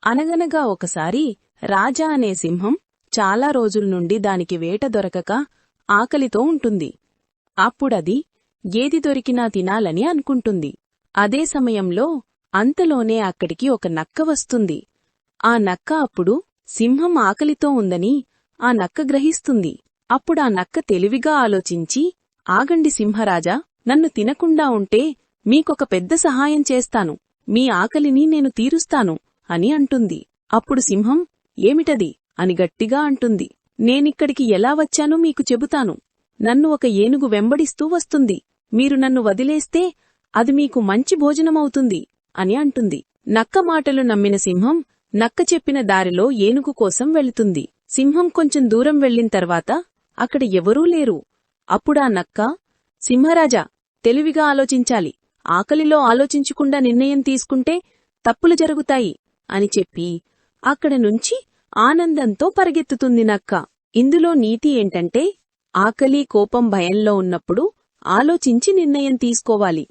అనగనగా ఒకసారి రాజా అనే సింహం చాలా రోజుల్నుండి దానికి వేట దొరకక ఆకలితో ఉంటుంది. అప్పుడది ఏది దొరికినా తినాలని అనుకుంటుంది. అదే సమయంలో అంతలోనే అక్కడికి ఒక నక్క వస్తుంది. ఆ నక్క అప్పుడు సింహం ఆకలితో ఉందని ఆ నక్క గ్రహిస్తుంది. అప్పుడా నక్క తెలివిగా ఆలోచించి, ఆగండి సింహరాజా, నన్ను తినకుండా ఉంటే మీకొక పెద్ద సహాయం చేస్తాను, మీ ఆకలిని నేను తీరుస్తాను అని అంటుంది. అప్పుడు సింహం, ఏమిటది అని గట్టిగా అంటుంది. నేనిక్కడికి ఎలా వచ్చానో మీకు చెబుతాను. నన్ను ఒక ఏనుగు వెంబడిస్తూ వస్తుంది. మీరు నన్ను వదిలేస్తే అది మీకు మంచి భోజనమవుతుంది అని అంటుంది. నక్క మాటలు నమ్మిన సింహం నక్క చెప్పిన దారిలో ఏనుగు కోసం వెళుతుంది. సింహం కొంచెం దూరం వెళ్ళిన తర్వాత అక్కడ ఎవరూ లేరు. అప్పుడా నక్క, సింహరాజా, తెలివిగా ఆలోచించాలి, ఆకలిలో ఆలోచించకుండా నిర్ణయం తీసుకుంటే తప్పులు జరుగుతాయి అని చెప్పి అక్కడ నుంచి ఆనందంతో పరిగెత్తుతుంది నక్క. ఇందులో నీతి ఏంటంటే, ఆకలి, కోపం, భయంలో ఉన్నప్పుడు ఆలోచించి నిర్ణయం తీసుకోవాలి.